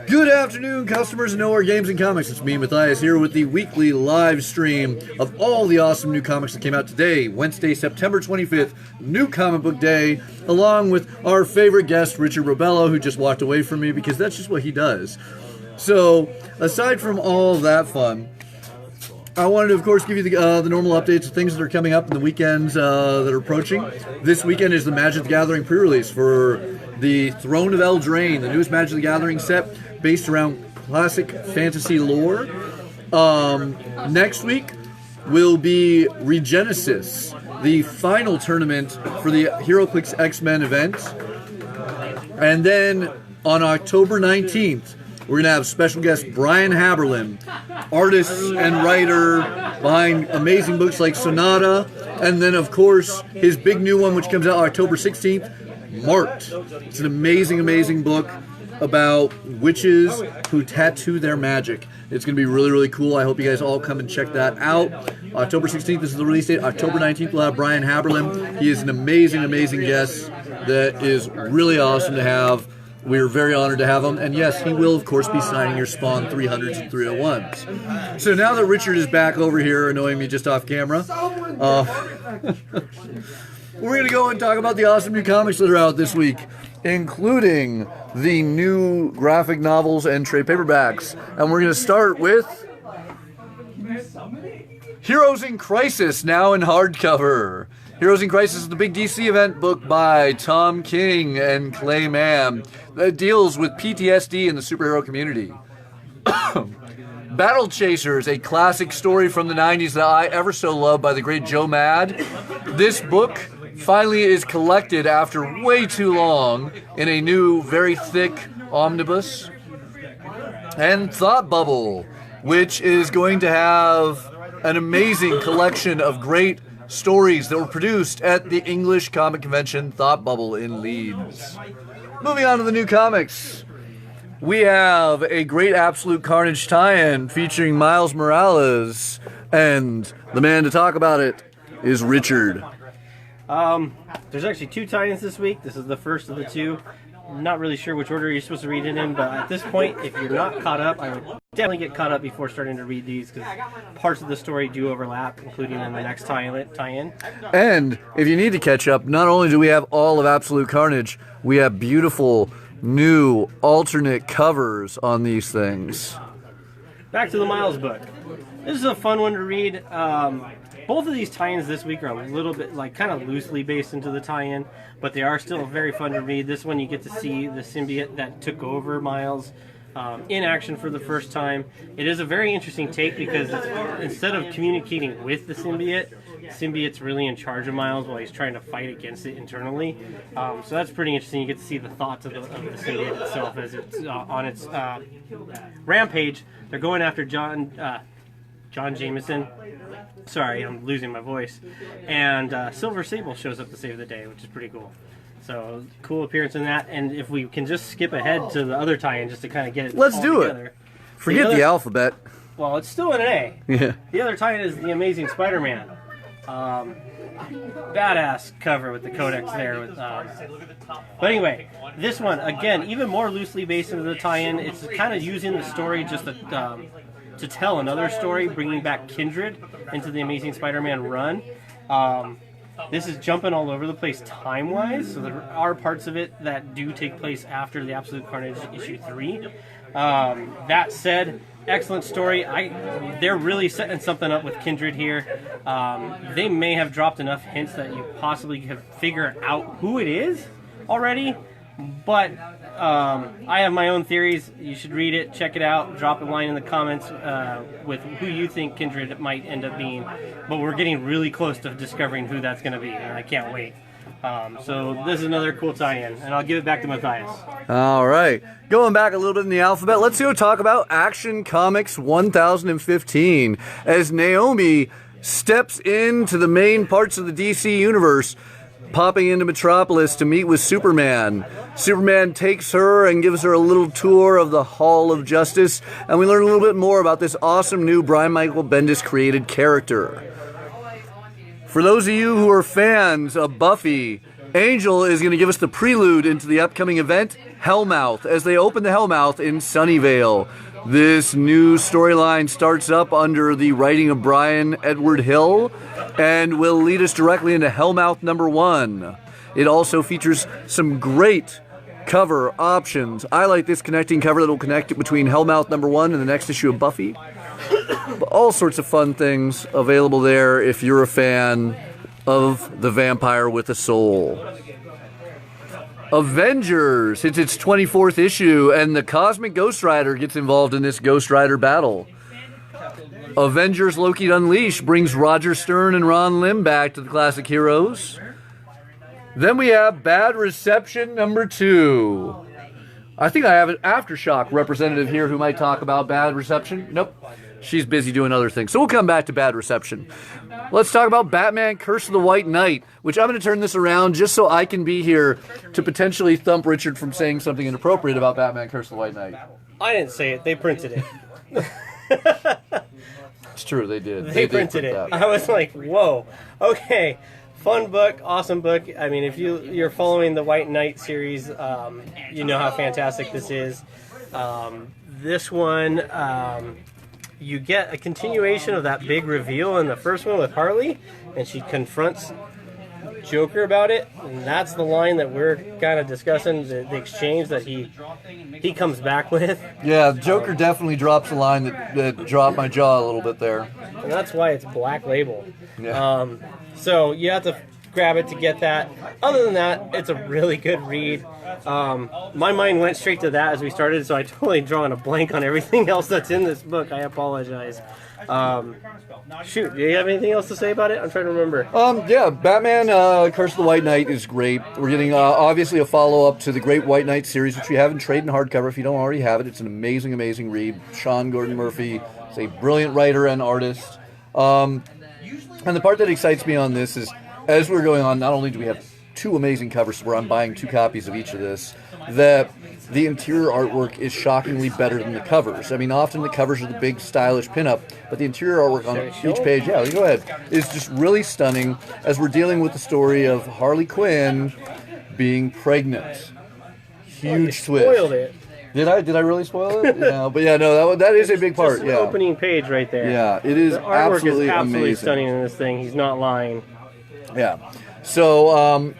Good afternoon, customers of Knowhere Games and Comics. It's me, Matthias, here with the weekly live stream of all the awesome new comics that came out today, Wednesday, September 25th, New Comic Book Day, along with our favorite guest, Richard Robello, who just walked away from me because that's just what he does. So, aside from all that fun, I wanted to, of course, give you the normal updates of things that are coming up in the weekends that are approaching. This weekend is the Magic the Gathering pre-release for the Throne of Eldraine, the newest Magic the Gathering set based around classic fantasy lore. Next week will be Regenesis, the final tournament for the HeroClix X-Men event. And then on October 19th, we're going to have special guest Brian Haberlin, artist and writer behind amazing books like Sonata, and then, of course, his big new one, which comes out October 16th, Marked. It's an amazing, amazing book about witches who tattoo their magic. It's going to be really, really cool. I hope you guys all come and check that out. October 16th, this is the release date. October 19th, we'll have Brian Haberlin. He is an amazing, amazing guest that is really awesome to have. We're very honored to have him. And yes, he will, of course, be signing your Spawn 300s and 301s. So now that Richard is back over here annoying me just off camera, we're going to go and talk about the awesome new comics that are out this week, including the new graphic novels and trade paperbacks. And we're going to start with Heroes in Crisis, now in hardcover. Heroes in Crisis is the big DC event book by Tom King and Clay Mann that deals with PTSD in the superhero community. Battle Chasers, a classic story from the 90s that I ever so loved by the great Joe Mad. This book finally is collected after way too long in a new, very thick omnibus. And Thought Bubble, which is going to have an amazing collection of great stories that were produced at the English comic convention Thought Bubble in Leeds. Moving on to the new comics. We have a great Absolute Carnage tie-in featuring Miles Morales, and the man to talk about it is Richard. There's actually two tie-ins this week. This is the first of the two. I'm not really sure which order you're supposed to read it in, but at this point, if you're not caught up, I would definitely get caught up before starting to read these, because parts of the story do overlap, including in the next tie-in. And if you need to catch up, not only do we have all of Absolute Carnage, we have beautiful new alternate covers on these things. Back to the Miles book. This is a fun one to read. Both of these tie-ins this week are a little bit, kind of loosely based into the tie-in, but they are still very fun to read. This one you get to see the symbiote that took over Miles in action for the first time. It is a very interesting take because instead of communicating with the symbiote's really in charge of Miles while he's trying to fight against it internally. So that's pretty interesting. You get to see the thoughts of the symbiote itself as it's on its rampage. They're going after John Jameson. Sorry, I'm losing my voice. And Silver Sable shows up to save the day, which is pretty cool. So, cool appearance in that. And if we can just skip ahead to the other tie-in just to kind of get it Let's all do together. it. Forget the alphabet. Well, it's still an A. Yeah. The other tie-in is The Amazing Spider-Man. Badass cover with the codex there. But anyway, this one, again, even more loosely based into the tie-in. It's kind of using the story just to tell another story, bringing back Kindred into the Amazing Spider-Man run. This is jumping all over the place time-wise, so there are parts of it that do take place after the Absolute Carnage issue 3. That said, excellent story. They're really setting something up with Kindred here. They may have dropped enough hints that you possibly have figured out who it is already, but I have my own theories. You should read it, check it out, drop a line in the comments with who you think Kindred might end up being. But we're getting really close to discovering who that's going to be, and I can't wait. So this is another cool tie-in, and I'll give it back to Matthias. All right. Going back a little bit in the alphabet, let's go talk about Action Comics 1015 as Naomi steps into the main parts of the DC universe, popping into Metropolis to meet with Superman. Superman takes her and gives her a little tour of the Hall of Justice, and we learn a little bit more about this awesome new Brian Michael Bendis created character. For those of you who are fans of Buffy, Angel is going to give us the prelude into the upcoming event, Hellmouth, as they open the Hellmouth in Sunnyvale. This new storyline starts up under the writing of Brian Edward Hill and will lead us directly into Hellmouth #1. It also features some great cover options. I like this connecting cover that will connect it between Hellmouth #1 and the next issue of Buffy. All sorts of fun things available there if you're a fan of the vampire with a soul. Avengers hits its 24th issue, and the Cosmic Ghost Rider gets involved in this Ghost Rider battle. Avengers Loki Unleashed brings Roger Stern and Ron Lim back to the classic heroes. Then we have Bad Reception #2. I think I have an Aftershock representative here who might talk about Bad Reception. Nope. She's busy doing other things. So we'll come back to Bad Reception. Let's talk about Batman Curse of the White Knight, which I'm going to turn this around just so I can be here to potentially thump Richard from saying something inappropriate about Batman Curse of the White Knight. I didn't say it. They printed it. It's true, they did. They printed it. That. I was like, whoa. Okay. Fun book, awesome book. I mean, if you're following the White Knight series, you know how fantastic this is. This one, you get a continuation of that big reveal in the first one with Harley, and she confronts Joker about it, and that's the line that we're kind of discussing, the exchange that he comes back with. Yeah, Joker definitely drops a line that dropped my jaw a little bit there. And that's why it's Black Label. Yeah. So you have to grab it to get that. Other than that, it's a really good read. My mind went straight to that as we started, so I totally drawn a blank on everything else that's in this book. I apologize. Shoot, do you have anything else to say about it? I'm trying to remember. Yeah, Batman Curse of the White Knight is great. We're getting obviously a follow-up to the Great White Knight series, which we have in trade and hardcover. If you don't already have it, it's an amazing, amazing read. Sean Gordon Murphy is a brilliant writer and artist. And the part that excites me on this is, as we're going on, not only do we have two amazing covers where I'm buying 2 copies of each of this, that the interior artwork is shockingly better than the covers. I mean, often the covers are the big stylish pinup, but the interior artwork on each page, yeah, go ahead, is just really stunning as we're dealing with the story of Harley Quinn being pregnant. Huge twist. Spoiled it. Did I really spoil it? Yeah, but yeah, no, that is a big part. Just the opening page right there. Yeah, it is the artwork absolutely is absolutely amazing. stunning in this thing. He's not lying. Yeah. So,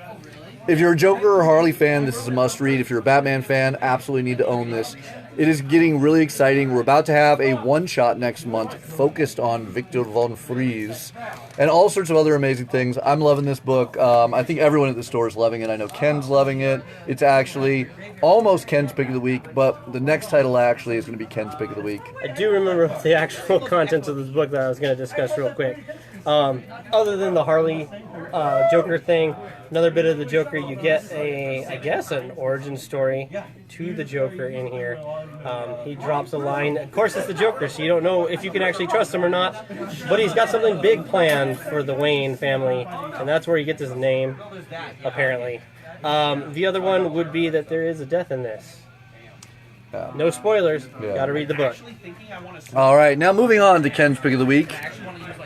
if you're a Joker or Harley fan, this is a must-read. If you're a Batman fan, absolutely need to own this. It is getting really exciting. We're about to have a one-shot next month focused on Victor von Fries and all sorts of other amazing things. I'm loving this book. I think everyone at the store is loving it. I know Ken's loving it. It's actually almost Ken's Pick of the Week, but the next title actually is going to be Ken's Pick of the Week. I do remember the actual contents of this book that I was going to discuss real quick. Other than the Harley Joker thing, another bit of the Joker, you get an origin story to the Joker in here. He drops a line. Of course, it's the Joker, so you don't know if you can actually trust him or not. But he's got something big planned for the Wayne family, and that's where he gets his name, apparently. The other one would be that there is a death in this. No spoilers. Yeah. Got to read the book. All right, now moving on to Ken's Pick of the Week.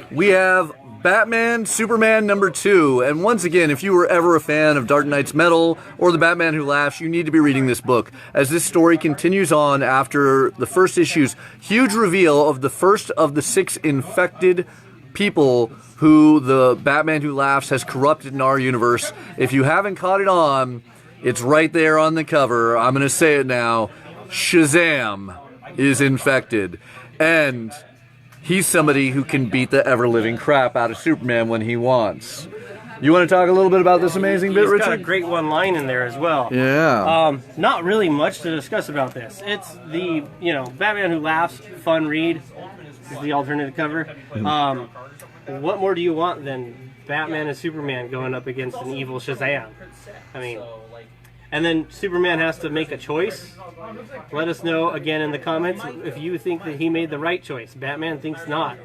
We have Batman Superman #2, and once again, if you were ever a fan of Dark Knight's Metal or The Batman Who Laughs, you need to be reading this book, as this story continues on after the first issue's huge reveal of the first of the 6 infected people who the Batman Who Laughs has corrupted in our universe. If you haven't caught it on, it's right there on the cover. I'm going to say it now. Shazam is infected, and he's somebody who can beat the ever-living crap out of Superman when he wants. You want to talk a little bit about this amazing bit, Richard? He's got a great one line in there as well. Yeah. Not really much to discuss about this. It's the, Batman Who Laughs, fun read, is the alternative cover. What more do you want than Batman and Superman going up against an evil Shazam? I mean, and then Superman has to make a choice. Let us know again in the comments if you think that he made the right choice. Batman thinks not.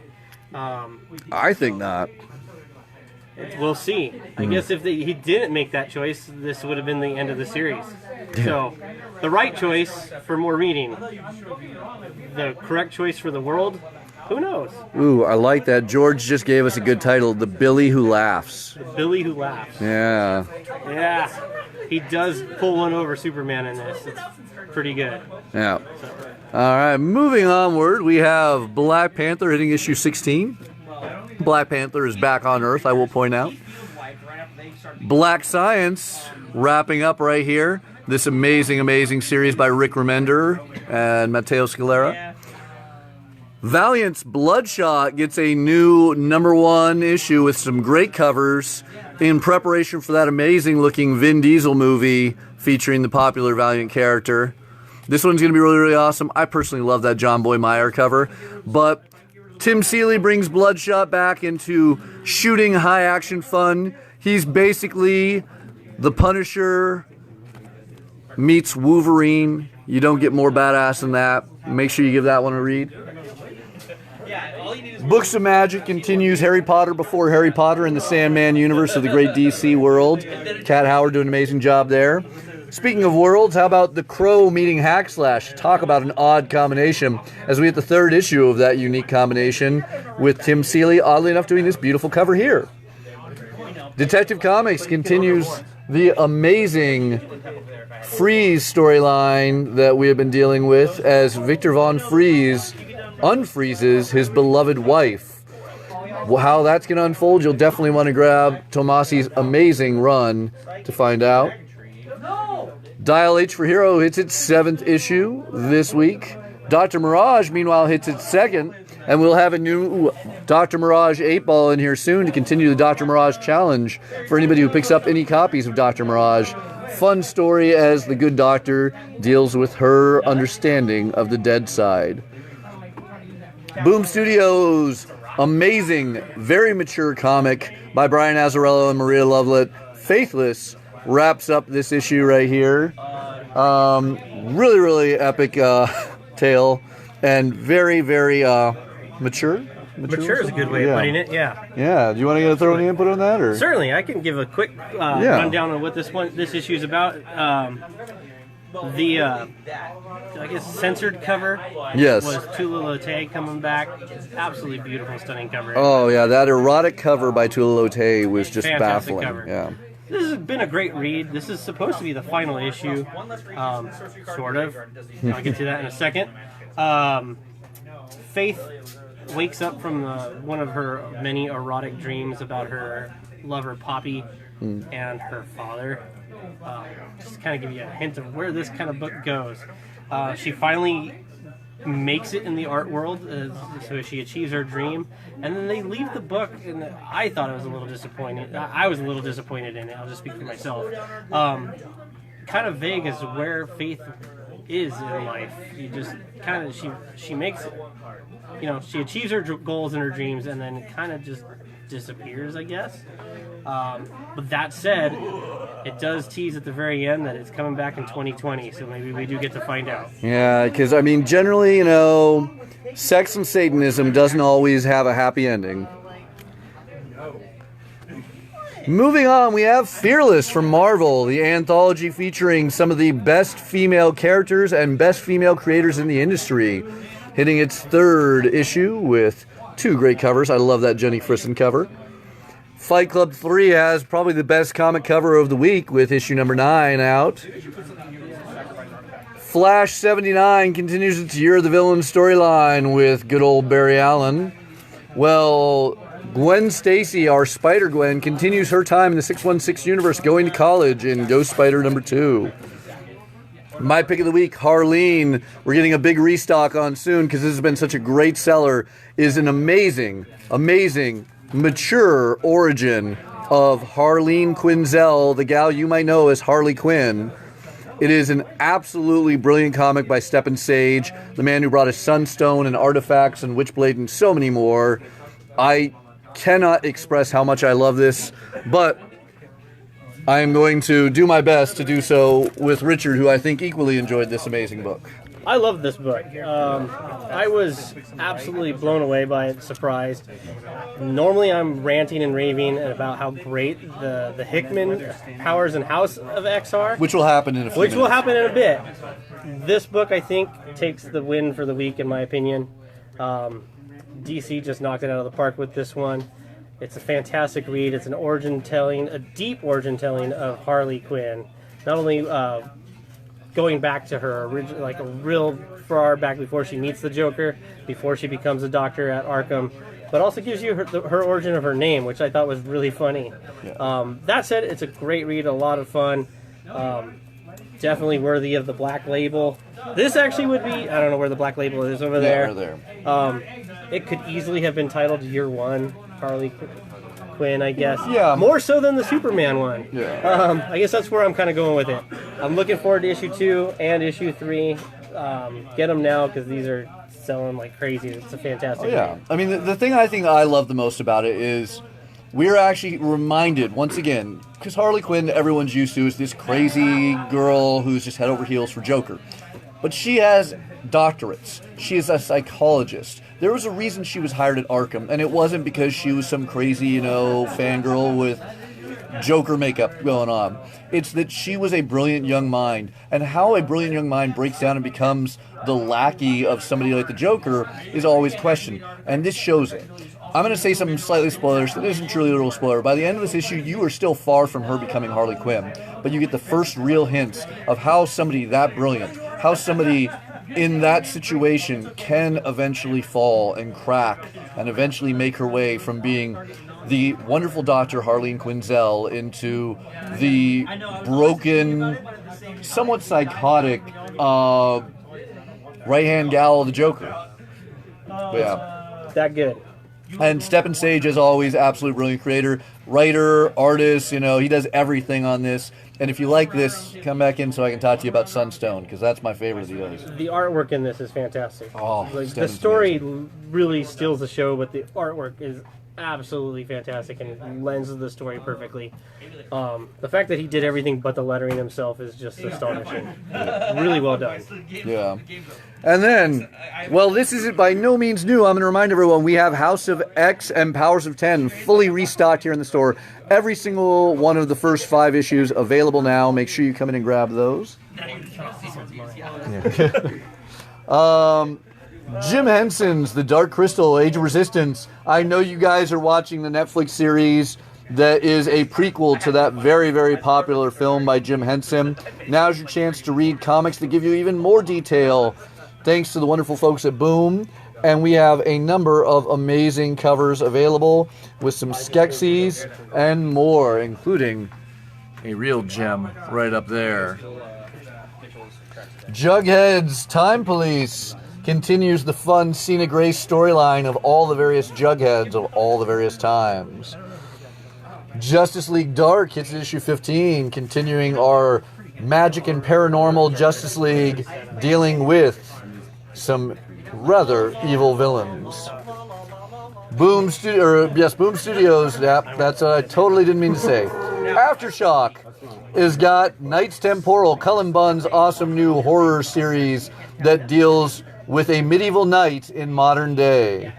I think not. We'll see. I guess if he didn't make that choice, this would have been the end of the series. So, the right choice for more reading. The correct choice for the world, Who knows? Ooh, I like that. George just gave us a good title, The Billy Who Laughs. The Billy Who Laughs. Yeah. Yeah. He does pull one over Superman in this. It's pretty good. Yeah. All right, moving onward, we have Black Panther hitting issue 16. Black Panther is back on Earth, I will point out. Black Science wrapping up right here. This amazing, amazing series by Rick Remender and Matteo Scalera. Valiant's Bloodshot gets a new #1 issue with some great covers in preparation for that amazing-looking Vin Diesel movie featuring the popular Valiant character. This one's going to be really, really awesome. I personally love that John Boy Meyer cover, but Tim Seeley brings Bloodshot back into shooting high-action fun. He's basically the Punisher meets Wolverine. You don't get more badass than that. Make sure you give that one a read. Books of Magic continues Harry Potter before Harry Potter in the Sandman universe of the great DC world. Cat Howard doing an amazing job there. Speaking of worlds, how about The Crow meeting Hackslash? Talk about an odd combination as we hit the 3rd issue of that unique combination with Tim Seeley, oddly enough, doing this beautiful cover here. Detective Comics continues the amazing Freeze storyline that we have been dealing with as Victor Von Freeze unfreezes his beloved wife. How that's going to unfold, you'll definitely want to grab Tomasi's amazing run to find out. Dial H for Hero hits its 7th issue this week. Dr. Mirage, meanwhile, hits its 2nd, and we'll have a new Dr. Mirage 8-ball in here soon to continue the Dr. Mirage challenge for anybody who picks up any copies of Dr. Mirage. Fun story as the good doctor deals with her understanding of the dead side. Boom Studios, amazing, very mature comic by Brian Azzarello and Maria Lovelet. Faithless wraps up this issue right here. Really, really epic tale and very, very mature. Mature is a good way of putting it, yeah. Yeah, do you want to throw any input on that? Or? Certainly, I can give a quick rundown on what this issue is about. I guess censored cover was Tula Lotay coming back. Absolutely beautiful, stunning cover. Oh yeah, that erotic cover by Tula Lotay was just fantastic baffling. Cover. Yeah. This has been a great read. This is supposed to be the final issue, sort of. I'll get to that in a second. Faith wakes up from one of her many erotic dreams about her lover Poppy and her father. Just kind of give you a hint of where this kind of book goes. She finally makes it in the art world, so she achieves her dream, and then they leave the book, and I thought it was a little disappointed. I was a little disappointed in it. I'll just speak for myself. Kind of vague as to where Faith is in life. You just kind of she makes it. She achieves her goals and her dreams, and then kind of just disappears, I guess. But that said, it does tease at the very end that it's coming back in 2020, so maybe we do get to find out. Yeah, because, generally, sex and Satanism doesn't always have a happy ending. Moving on, we have Fearless from Marvel, the anthology featuring some of the best female characters and best female creators in the industry, hitting its 3rd issue with 2 great covers. I love that Jenny Frison cover. Fight Club 3 has probably the best comic cover of the week with issue number 9 out. Flash 79 continues its Year of the Villain storyline with good old Barry Allen. Well, Gwen Stacy, our Spider-Gwen, continues her time in the 616 universe going to college in Ghost Spider number 2. My pick of the week, Harleen, we're getting a big restock on soon because this has been such a great seller, is an amazing, amazing, mature origin of Harleen Quinzel, the gal you might know as Harley Quinn. It is an absolutely brilliant comic by Stephen Sage, the man who brought us Sunstone and Artifacts and Witchblade and so many more. I cannot express how much I love this, but I am going to do my best to do so with Richard, who I think equally enjoyed this amazing book. I love this book. I was absolutely blown away by it, surprised. Normally I'm ranting and raving about how great the Hickman Powers and House of X are. Which will happen in a few minutes. Will happen in a bit. This book, I think, takes the win for the week, in my opinion. DC just knocked it out of the park with this one. It's a fantastic read. It's an a deep origin telling of Harley Quinn. Not only going back to her original, like a real far back before she meets the Joker, before she becomes a doctor at Arkham, but also gives you her origin of her name, which I thought was really funny. Yeah. That said, it's a great read, a lot of fun. Definitely worthy of the Black Label. This actually would be, I don't know where the Black Label is over there. Over there. It could easily have been titled Year One Harley Quinn, I guess. Yeah. More so than the Superman one. Yeah. I guess that's where I'm kind of going with it. I'm looking forward to issue 2 and issue 3. Get them now because these are selling like crazy. It's a fantastic Yeah. game. I mean, the thing I think I love the most about it is we're actually reminded, once again, because Harley Quinn, everyone's used to, is this crazy girl who's just head over heels for Joker. But she has doctorates. She is a psychologist. There was a reason she was hired at Arkham, and it wasn't because she was some crazy, fangirl with Joker makeup going on. It's that she was a brilliant young mind, and how a brilliant young mind breaks down and becomes the lackey of somebody like the Joker is always questioned, and this shows it. I'm going to say something slightly spoilers that isn't truly a little spoiler. By the end of this issue, you are still far from her becoming Harley Quinn, but you get the first real hints of how somebody that brilliant, how somebody in that situation can eventually fall and crack and eventually make her way from being the wonderful Dr. Harleen Quinzel into the broken, somewhat psychotic right-hand gal of the Joker. But yeah. That good. And Stephen Sage, as always, absolute brilliant creator, writer, artist, he does everything on this. And if you like this, come back in so I can talk to you about Sunstone, because that's my favorite he does. The artwork in this is fantastic. Oh, the story really steals the show, but the artwork is absolutely fantastic and lends the story perfectly. The fact that he did everything but the lettering himself is just astonishing. Really well done. Yeah. And then, well, this is by no means new. I'm going to remind everyone we have House of X and Powers of 10 fully restocked here in the store. Every single one of the first 5 issues available now. Make sure you come in and grab those. Jim Henson's The Dark Crystal, Age of Resistance. I know you guys are watching the Netflix series that is a prequel to that very, very popular film by Jim Henson. Now's your chance to read comics that give you even more detail, thanks to the wonderful folks at Boom. And we have a number of amazing covers available with some Skeksis and more, including a real gem right up there. Jughead's Time Police continues the fun Cena Grace storyline of all the various Jugheads of all the various times. Justice League Dark hits issue 15, continuing our magic and paranormal Justice League, dealing with some rather evil villains. Boom Studios, that's what I totally didn't mean to say. Aftershock has got Knights Temporal, Cullen Bunn's awesome new horror series that deals with a medieval knight in modern day.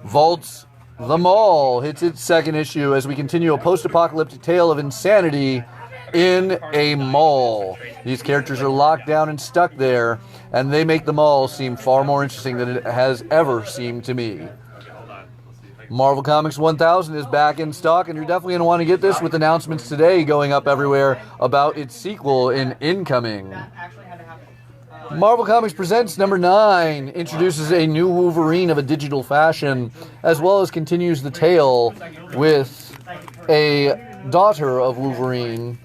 Vault's The Mall hits its 2nd issue as we continue a post-apocalyptic tale of insanity in a mall. These characters are locked down and stuck there, and they make the mall seem far more interesting than it has ever seemed to me. Marvel Comics 1000 is back in stock, and you're definitely going to want to get this with announcements today going up everywhere about its sequel in incoming. Marvel Comics Presents number 9 introduces a new Wolverine of a digital fashion, as well as continues the tale with a daughter of Wolverine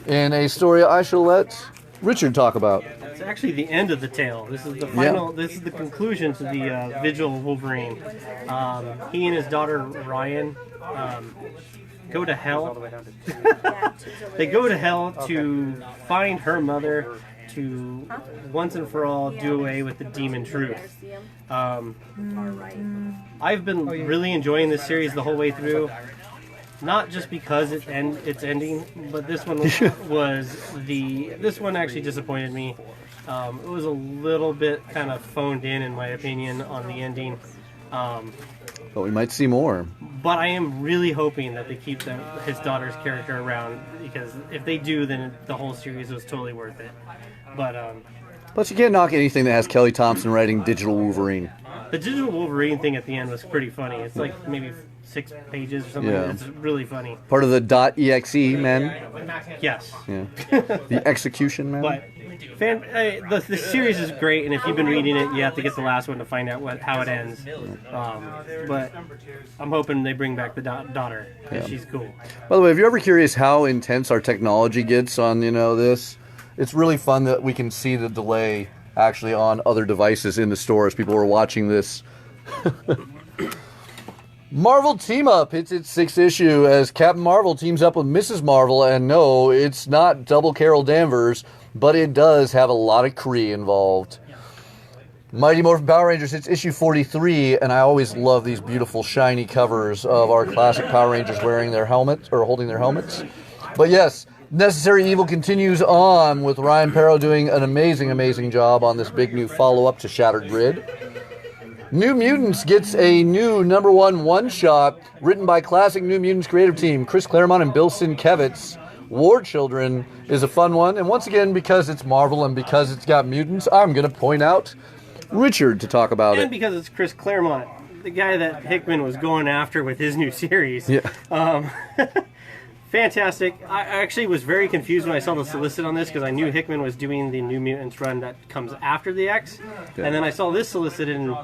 in a story I shall let Richard talk about. It's actually the end of the tale. This is the final. Yeah. This is the conclusion to the vigil of Wolverine. He and his daughter Ryan go to hell. They go to hell to find her mother, to once and for all do away with the demon truth. I've been really enjoying this series the whole way through. Not just because it's ending, but this one this one actually disappointed me. It was a little bit kind of phoned in my opinion, on the ending. But we might see more. But I am really hoping that they keep his daughter's character around, because if they do, then the whole series was totally worth it. But you can't knock anything that has Kelly Thompson writing digital Wolverine. The digital Wolverine thing at the end was pretty funny. It's like maybe 6 pages or something. Yeah. It's really funny. Part of the .exe, man. Yes. Yeah. The execution, man. But the series is great, and if you've been reading it, you have to get the last one to find out how it ends. But I'm hoping they bring back the daughter, because she's cool. By the way, if you're ever curious how intense our technology gets on, this, it's really fun that we can see the delay actually on other devices in the store as people are watching this. Marvel Team Up hits its 6th issue as Captain Marvel teams up with Mrs. Marvel, and no, it's not double Carol Danvers, but it does have a lot of Kree involved. Mighty Morphin Power Rangers hits issue 43, and I always love these beautiful shiny covers of our classic Power Rangers wearing their helmets, or holding their helmets. But yes, Necessary Evil continues on with Ryan Perro doing an amazing, amazing job on this big new follow-up to Shattered Grid. New Mutants gets a new #1 one-shot written by classic New Mutants creative team Chris Claremont and Bill Sienkiewicz. War Children is a fun one, and once again, because it's Marvel and because it's got mutants, I'm going to point out Richard to talk about it. And because it's Chris Claremont, the guy that Hickman was going after with his new series. Yeah. Fantastic. I actually was very confused when I saw the solicit on this because I knew Hickman was doing the New Mutants run that comes after the X. Yeah. And then I saw this solicit and...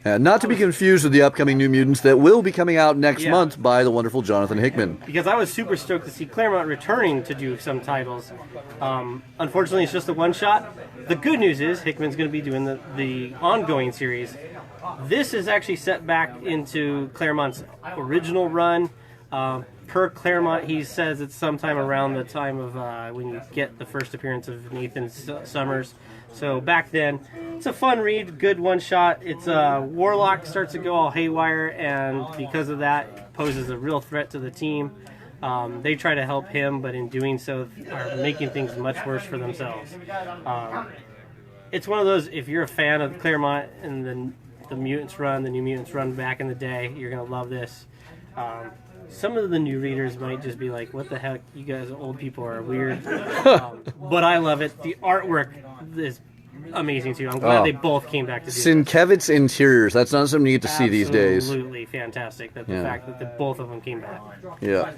not to be confused with the upcoming New Mutants that will be coming out next month by the wonderful Jonathan Hickman. Because I was super stoked to see Claremont returning to do some titles. Unfortunately, it's just a one-shot. The good news is Hickman's going to be doing the ongoing series. This is actually set back into Claremont's original run. Per Claremont, he says it's sometime around the time of when you get the first appearance of Nathan Summers. So back then, it's a fun read, good one-shot. It's Warlock starts to go all haywire, and because of that, poses a real threat to the team. They try to help him, but in doing so, are making things much worse for themselves. It's one of those, if you're a fan of Claremont and the Mutants run, the New Mutants run back in the day, you're going to love this. Some of the new readers might just be like, what the heck, you guys old people are weird. But I love it. The artwork is amazing too. I'm glad they both came back to do Sienkiewicz interiors. That's not something you get to see these days. Absolutely fantastic. That the fact that both of them came back. Yeah.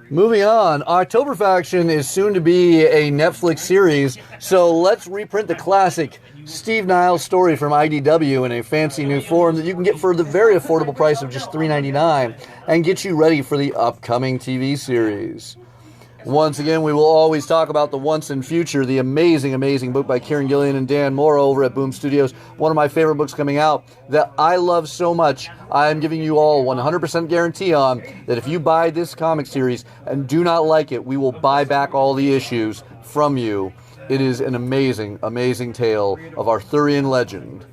Moving on, October Faction is soon to be a Netflix series, so let's reprint the classic Steve Niles story from IDW in a fancy new form that you can get for the very affordable price of just $3.99 and get you ready for the upcoming TV series. Once again, we will always talk about The Once and Future, the amazing, amazing book by Kieran Gillian and Dan Mora over at Boom Studios. One of my favorite books coming out that I love so much. I am giving you all 100% guarantee on that if you buy this comic series and do not like it, we will buy back all the issues from you. It is an amazing, amazing tale of Arthurian legend.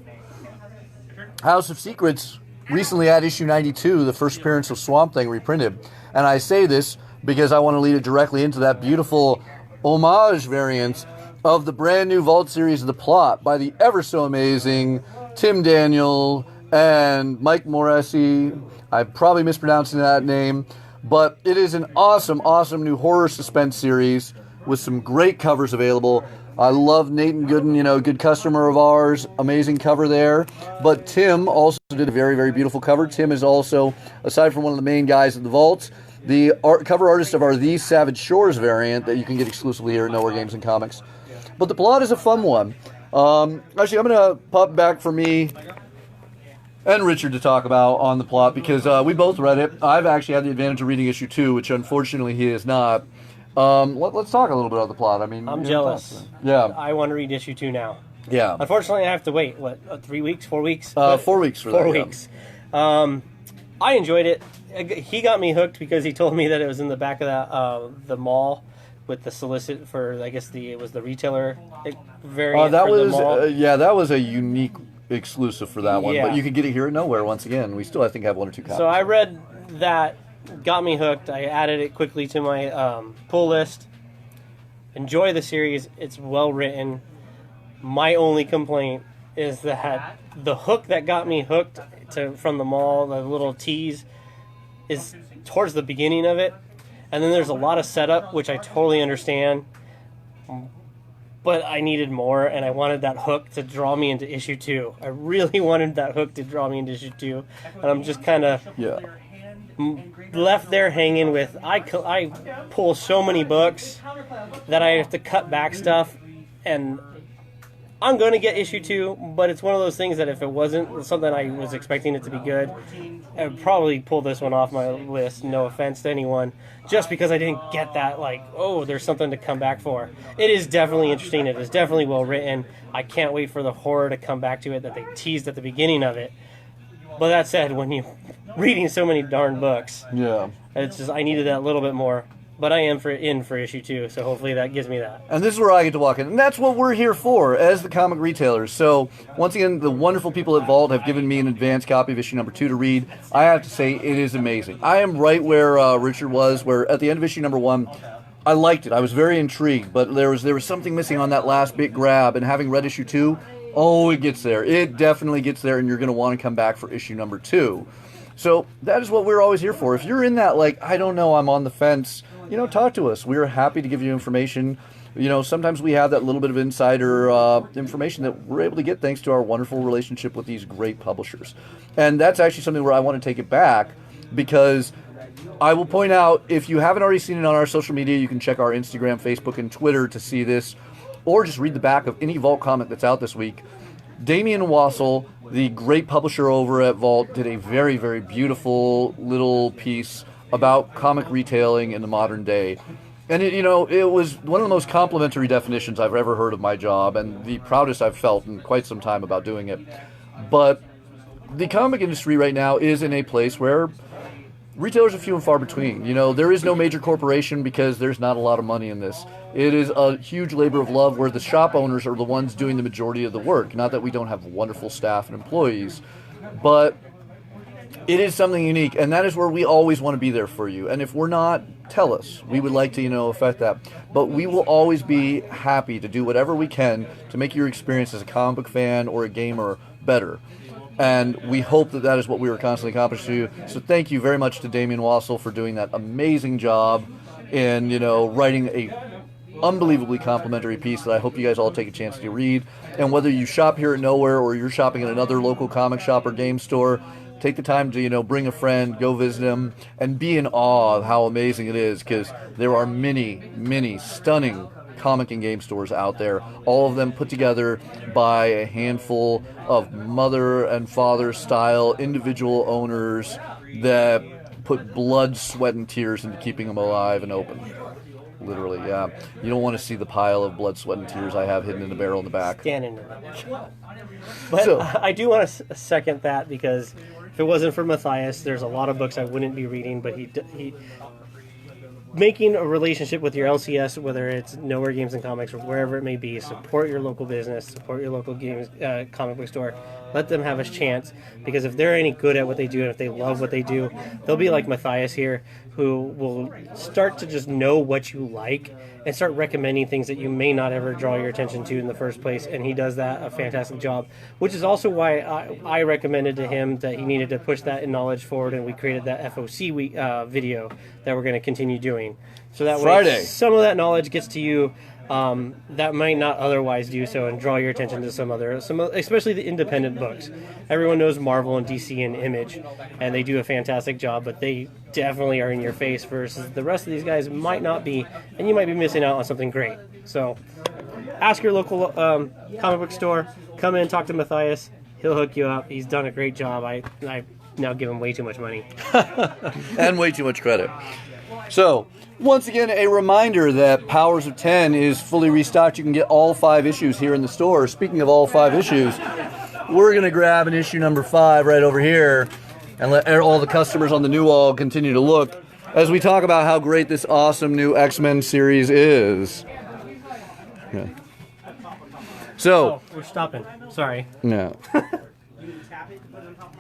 House of Secrets recently had issue 92, the first appearance of Swamp Thing reprinted. And I say this because I want to lead it directly into that beautiful homage variant of the brand new Vault series of The Plot by the ever so amazing Tim Daniel and Mike Morrissey. I'm probably mispronouncing that name, but it is an awesome, awesome new horror suspense series with some great covers available. I love Nathan Gooden, good customer of ours, amazing cover there. But Tim also did a very, very beautiful cover. Tim is also, aside from one of the main guys at the Vault, the cover artist of our These Savage Shores variant that you can get exclusively here at Knowhere Games and Comics. But The Plot is a fun one. Actually, I'm going to pop back for me and Richard to talk about on The Plot because we both read it. I've actually had the advantage of reading issue 2, which unfortunately he has not. Let's talk a little bit about The Plot. I mean, I'm jealous. Yeah. I want to read issue 2 now. Yeah. Unfortunately, I have to wait, 3 weeks, 4 weeks? 4 weeks for that. 4 weeks. I enjoyed it. He got me hooked because he told me that it was in the back of the mall with the solicit for, I guess it was the retailer variant that for was, the mall. that was a unique exclusive for that one. Yeah. But you could get it here at Knowhere once again. We still, I think, have 1 or 2 copies. So I read that, got me hooked. I added it quickly to my pull list. Enjoy the series. It's well written. My only complaint is that the hook that got me hooked from the mall, the little tease, is towards the beginning of it. And then there's a lot of setup, which I totally understand. but I needed more, and I wanted that hook to draw me into issue 2. I really wanted that hook to draw me into issue 2, and I'm just kind of left there hanging with, I pull so many books that I have to cut back stuff, and I'm going to get issue 2, but it's one of those things that if it wasn't something I was expecting it to be good, I would probably pull this one off my list, no offense to anyone, just because I didn't get that, like, oh, there's something to come back for. It is definitely interesting. It is definitely well written. I can't wait for the horror to come back to it that they teased at the beginning of it. But that said, when you're reading so many darn books, it's just, I needed that little bit more. But I am in for issue 2, so hopefully that gives me that. And this is where I get to walk in. And that's what we're here for, as the comic retailers. So, once again, the wonderful people at Vault have given me an advance copy of issue number 2 to read. I have to say, it is amazing. I am right where Richard was, where at the end of issue number 1, I liked it. I was very intrigued, but there was something missing on that last big grab. And having read issue 2, oh, it gets there. It definitely gets there, and you're going to want to come back for issue number 2. So, that is what we're always here for. If you're in that, like, I don't know, I'm on the fence, talk to us. We're happy to give you information. Sometimes we have that little bit of insider information that we're able to get thanks to our wonderful relationship with these great publishers. And that's actually something where I want to take it back, because I will point out, if you haven't already seen it on our social media, you can check our Instagram, Facebook, and Twitter to see this, or just read the back of any Vault comic that's out this week. Damian Wassel, the great publisher over at Vault, did a very, very beautiful little piece about comic retailing in the modern day. And it was one of the most complimentary definitions I've ever heard of my job, and the proudest I've felt in quite some time about doing it. But the comic industry right now is in a place where retailers are few and far between. There is no major corporation because there's not a lot of money in this. It is a huge labor of love where the shop owners are the ones doing the majority of the work. Not that we don't have wonderful staff and employees, but it is something unique, and that is where we always want to be there for you. And if we're not, tell us. We would like to, affect that. But we will always be happy to do whatever we can to make your experience as a comic book fan or a gamer better. And we hope that that is what we were constantly accomplishing to you. So thank you very much to Damian Wassel for doing that amazing job in, writing a unbelievably complimentary piece that I hope you guys all take a chance to read. And whether you shop here at Knowhere or you're shopping at another local comic shop or game store, take the time to, bring a friend, go visit him, and be in awe of how amazing it is, because there are many, many stunning comic and game stores out there, all of them put together by a handful of mother and father style individual owners that put blood, sweat, and tears into keeping them alive and open. Literally, yeah. You don't want to see the pile of blood, sweat, and tears I have hidden in the barrel in the back. Standing in it. But so, I do want to second that, because if it wasn't for Matthias, there's a lot of books I wouldn't be reading, but he making a relationship with your LCS, whether it's Knowhere Games and Comics or wherever it may be, support your local business, support your local games comic book store. Let them have a chance, because if they're any good at what they do and if they love what they do, they'll be like Matthias here, who will start to just know what you like and start recommending things that you may not ever draw your attention to in the first place, and he does that a fantastic job, which is also why I recommended to him that he needed to push that knowledge forward, and we created that FOC video that we're going to continue doing. So that way some of that knowledge gets to you that might not otherwise do so, and draw your attention to some especially the independent books. Everyone knows Marvel and DC and Image, and they do a fantastic job, but they definitely are in your face, versus the rest of these guys might not be, and you might be missing out on something great. So ask your local comic book store, come in, talk to Matthias, he'll hook you up. He's done a great job. I now give him way too much money. And way too much credit. So, once again, a reminder that Powers of 10 is fully restocked. You can get all 5 issues here in the store. Speaking of all 5 issues, we're going to grab an issue number 5 right over here and let all the customers on the new wall continue to look as we talk about how great this awesome new X-Men series is. Yeah. So, we're stopping. Sorry. No.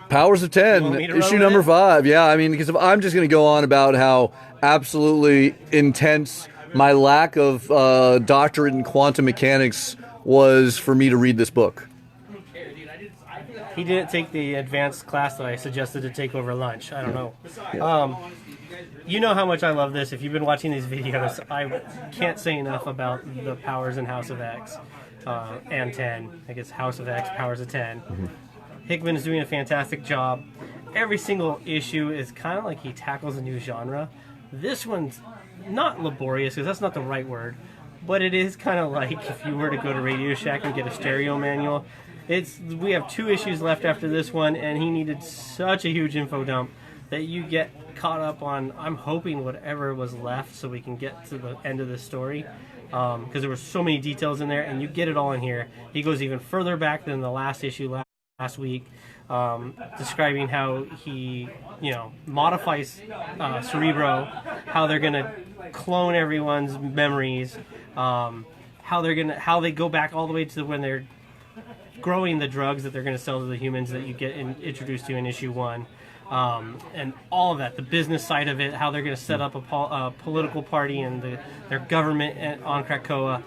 Powers of 10, issue number 5. Yeah, I mean, because if I'm just going to go on about how absolutely intense my lack of doctorate in quantum mechanics was for me to read this book. He didn't take the advanced class that I suggested to take over lunch. I don't know. Yeah. You know how much I love this. If you've been watching these videos, I can't say enough about the powers in House of X and 10. I guess House of X, Powers of 10. Hickman is doing a fantastic job. Every single issue is kind of like he tackles a new genre. This one's not laborious, because that's not the right word, but it is kind of like if you were to go to Radio Shack and get a stereo manual. We have 2 issues left after this one, and he needed such a huge info dump that you get caught up on, I'm hoping, whatever was left so we can get to the end of the story, because there were so many details in there, and you get it all in here. He goes even further back than the last issue last week, describing how he, modifies Cerebro, how they're gonna clone everyone's memories, how they go back all the way to when they're growing the drugs that they're going to sell to the humans that you get introduced to in issue 1, and all of that, the business side of it, how they're going to set up a political party and their government on Krakoa.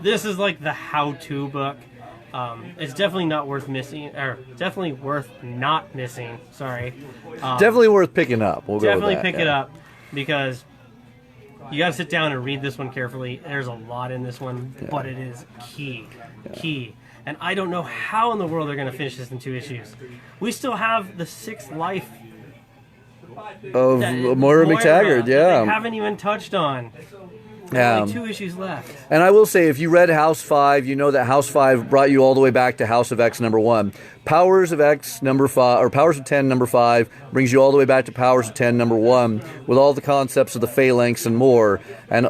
This is like the how-to book. It's definitely not worth missing, or definitely worth not missing. Sorry. Definitely worth picking up. We'll definitely go with that, pick it up, because you got to sit down and read this one carefully. There's a lot in this one, but it is key. And I don't know how in the world they're going to finish this in 2 issues. We still have the 6th life of Moira McTaggart, that they haven't even touched on. Only 2 issues left. And I will say, if you read House 5, you know that House 5 brought you all the way back to House of X number 1. Powers of X number 5, or Powers of 10 number 5, brings you all the way back to Powers of 10 number 1, with all the concepts of the Phalanx and more. And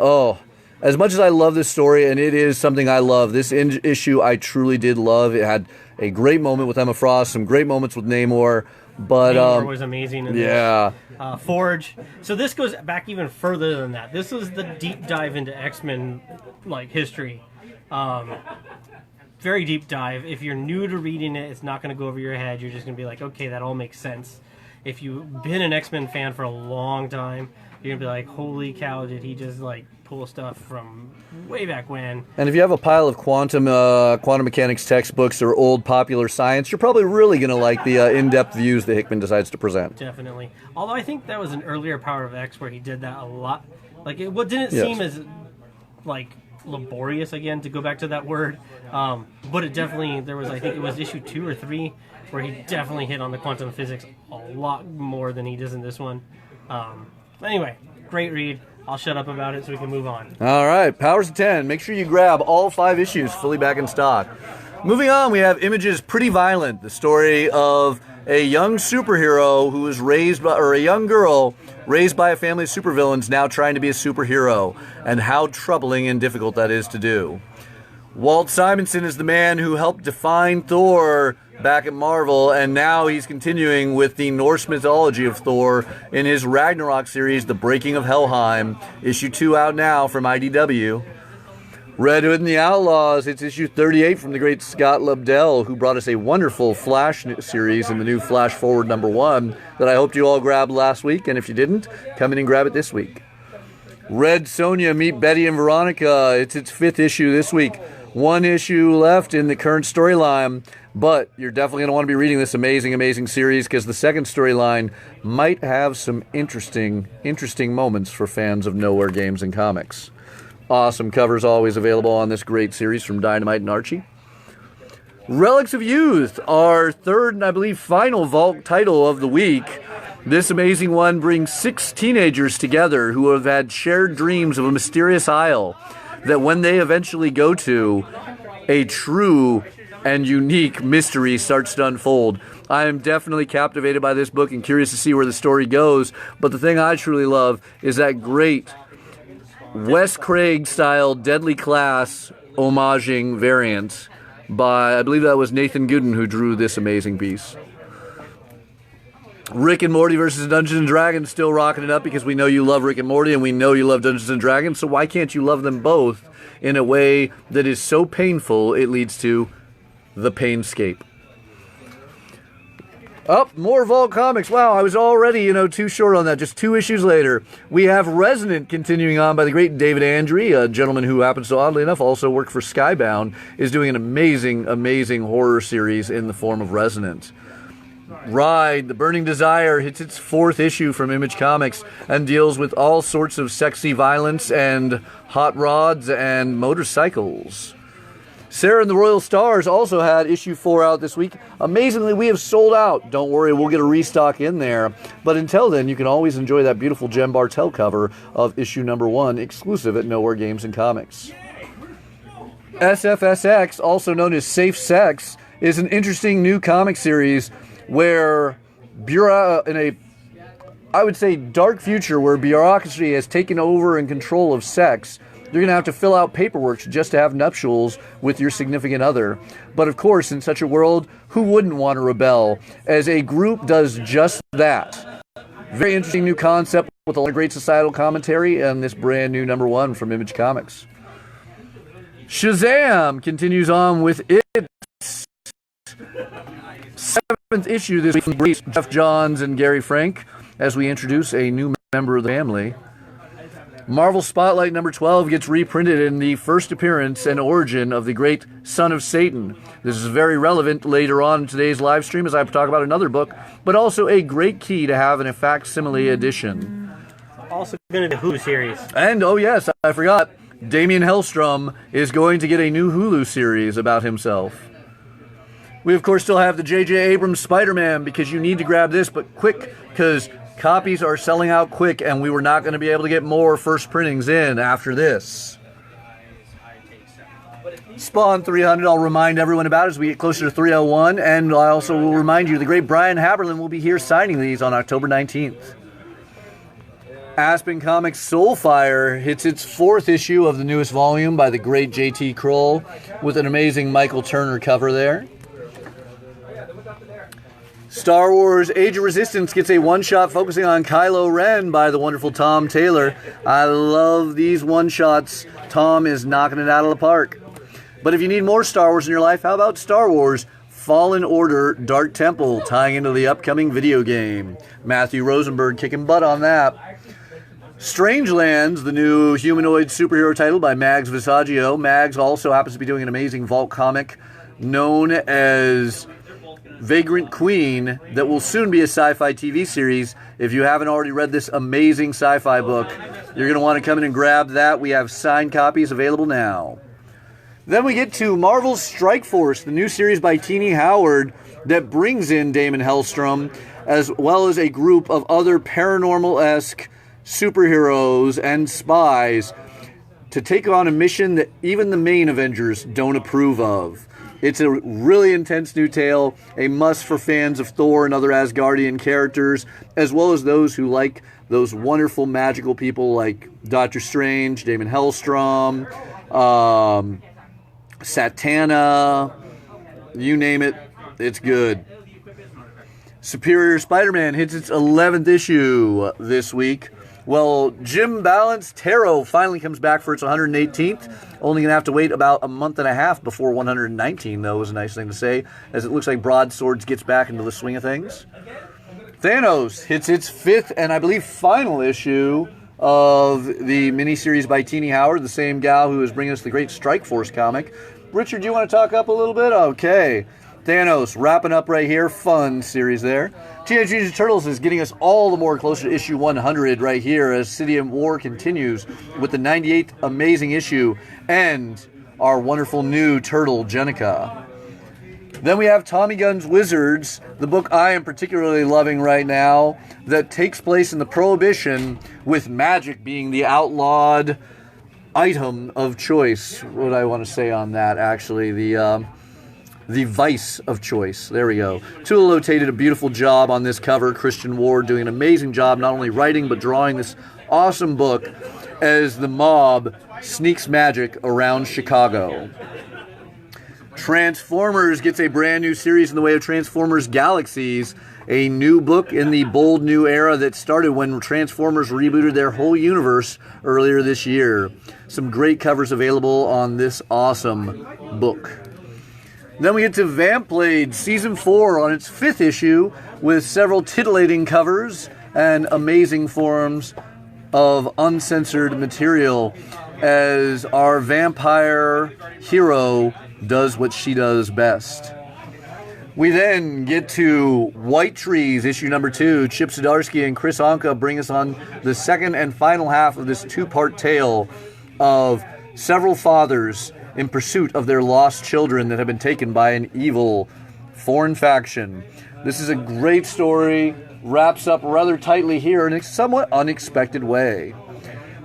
as much as I love this story, and it is something I love, this issue I truly did love. It had a great moment with Emma Frost, some great moments with Namor. But Namor was amazing in this. Forge. So this goes back even further than that. This is the deep dive into X-Men history. Very deep dive. If you're new to reading it, it's not going to go over your head. You're just going to be like, okay, that all makes sense. If you've been an X-Men fan for a long time, you're going to be like, holy cow, did he just pull stuff from way back when. And if you have a pile of quantum mechanics textbooks or old popular science, you're probably really going to like the in-depth views that Hickman decides to present. Definitely. Although I think that was an earlier Power of X where he did that a lot. What didn't seem as laborious, again, to go back to that word, but it definitely, there was, I think it was issue 2 or 3 where he definitely hit on the quantum physics a lot more than he does in this one. Anyway, great read. I'll shut up about it so we can move on. All right, Powers of 10. Make sure you grab all 5 issues fully back in stock. Moving on, we have Image's Pretty Violent, the story of a young superhero who was raised by, or a young girl raised by a family of supervillains now trying to be a superhero, and how troubling and difficult that is to do. Walt Simonson is the man who helped define Thor back at Marvel, and now he's continuing with the Norse mythology of Thor in his Ragnarok series, The Breaking of Helheim, issue 2 out now from IDW. Red Hood and the Outlaws, it's issue 38 from the great Scott Lobdell, who brought us a wonderful Flash series in the new Flash Forward number 1 that I hoped you all grabbed last week, and if you didn't, come in and grab it this week. Red Sonja, Meet Betty and Veronica, it's its 5th issue this week. 1 issue left in the current storyline, but you're definitely going to want to be reading this amazing series, because the second storyline might have some interesting moments for fans of Knowhere Games and Comics. Awesome covers always available on this great series from Dynamite and Archie. Relics of Youth, our third and I believe final Vault title of the week. This amazing one brings 6 teenagers together who have had shared dreams of a mysterious isle that when they eventually go to, a true and unique mystery starts to unfold. I am definitely captivated by this book and curious to see where the story goes, but the thing I truly love is that great Wes Craig-style Deadly Class homaging variant by, I believe that was Nathan Gooden who drew this amazing piece. Rick and Morty versus Dungeons & Dragons still rocking it up, because we know you love Rick and Morty and we know you love Dungeons & Dragons, so why can't you love them both in a way that is so painful it leads to the Painscape? More Vault Comics. Wow, I was already, too short on that. Just 2 issues later. We have Resonant continuing on by the great David Andry, a gentleman who happens to, oddly enough, also work for Skybound, is doing an amazing horror series in the form of Resonant. Ride, The Burning Desire hits its 4th issue from Image Comics and deals with all sorts of sexy violence and hot rods and motorcycles. Sarah and the Royal Stars also had issue 4 out this week. Amazingly, we have sold out. Don't worry, we'll get a restock in there. But until then, you can always enjoy that beautiful Jem Bartel cover of issue number 1, exclusive at Knowhere Games and Comics. SFSX, also known as Safe Sex, is an interesting new comic series where in a, I would say, dark future where bureaucracy has taken over and control of sex. You're going to have to fill out paperwork just to have nuptials with your significant other. But of course, in such a world, who wouldn't want to rebel? As a group does just that. Very interesting new concept with a lot of great societal commentary and this brand new number 1 from Image Comics. Shazam continues on with its 7th issue this week with Jeff Johns and Gary Frank as we introduce a new member of the family. Marvel Spotlight number 12 gets reprinted in the first appearance and origin of the great Son of Satan. This is very relevant later on in today's live stream as I talk about another book, but also a great key to have in a facsimile edition. Also going to be a Hulu series. And, oh yes, I forgot, Damien Hellstrom is going to get a new Hulu series about himself. We, of course, still have the J.J. Abrams Spider-Man because you need to grab this, but quick, because copies are selling out quick, and we were not going to be able to get more first printings in after this. Spawn 300, I'll remind everyone about as we get closer to 301, and I also will remind you the great Brian Haberlin will be here signing these on October 19th. Aspen Comics Soulfire hits its 4th issue of the newest volume by the great J.T. Kroll with an amazing Michael Turner cover there. Star Wars Age of Resistance gets a one-shot focusing on Kylo Ren by the wonderful Tom Taylor. I love these one-shots. Tom is knocking it out of the park. But if you need more Star Wars in your life, how about Star Wars Fallen Order Dark Temple, tying into the upcoming video game? Matthew Rosenberg kicking butt on that. Strangelands, the new humanoid superhero title by Mags Visaggio. Mags also happens to be doing an amazing Vault comic known as Vagrant Queen that will soon be a sci-fi TV series. If you haven't already read this amazing sci-fi book, you're going to want to come in and grab that. We have signed copies available now. Then we get to Marvel's Strike Force, the new series by Teenie Howard that brings in Damon Hellstrom, as well as a group of other paranormal-esque superheroes and spies to take on a mission that even the main Avengers don't approve of. It's a really intense new tale, a must for fans of Thor and other Asgardian characters, as well as those who like those wonderful magical people like Doctor Strange, Damon Hellstrom, Satana, you name it, it's good. Superior Spider-Man hits its 11th issue this week. Well, Jim Balance Tarot finally comes back for its 118th. Only going to have to wait about a month and a half before 119, though, is a nice thing to say, as it looks like Broadswords gets back into the swing of things. Thanos hits its 5th and, I believe, final issue of the miniseries by Teenie Howard, the same gal who is bringing us the great Strike Force comic. Richard, do you want to talk up a little bit? Okay. Thanos wrapping up right here. Fun series there. Teenage Mutant Ninja Turtles is getting us all the more closer to issue 100 right here as City of War continues with the 98th amazing issue and our wonderful new turtle, Jenica. Then we have Tommy Gunn's Wizards, the book I am particularly loving right now, that takes place in the Prohibition with magic being the outlawed item of choice. What do I want to say on that, actually? The vice of choice. There we go. Tula Lote did a beautiful job on this cover. Christian Ward doing an amazing job not only writing but drawing this awesome book as the mob sneaks magic around Chicago. Transformers gets a brand new series in the way of Transformers Galaxies, a new book in the bold new era that started when Transformers rebooted their whole universe earlier this year. Some great covers available on this awesome book. Then we get to Vampblade Season 4 on its 5th issue with several titillating covers and amazing forms of uncensored material as our vampire hero does what she does best. We then get to White Trees, issue number 2. Chip Zdarsky and Chris Anka bring us on the second and final half of this 2-part tale of several fathers in pursuit of their lost children that have been taken by an evil foreign faction. This is a great story, wraps up rather tightly here in a somewhat unexpected way.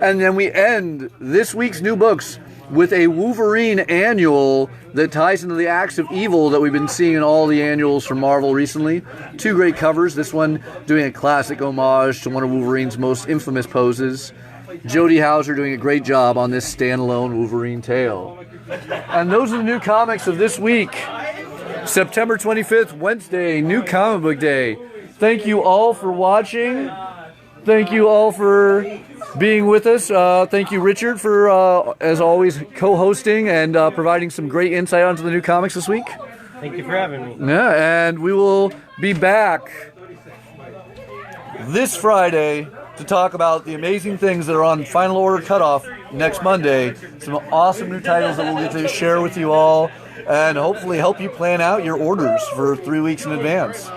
And then we end this week's new books with a Wolverine annual that ties into the acts of evil that we've been seeing in all the annuals from Marvel recently. 2 great covers, this one doing a classic homage to one of Wolverine's most infamous poses. Jody Houser doing a great job on this standalone Wolverine tale. And those are the new comics of this week. September 25th, Wednesday, New Comic Book Day. Thank you all for watching. Thank you all for being with us. Thank you, Richard, for, as always, co-hosting and providing some great insight onto the new comics this week. Thank you for having me. Yeah, and we will be back this Friday to talk about the amazing things that are on Final Order Cutoff next Monday. Some awesome new titles that we'll get to share with you all and hopefully help you plan out your orders for 3 weeks in advance.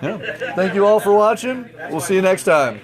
Yeah. Thank you all for watching. We'll see you next time.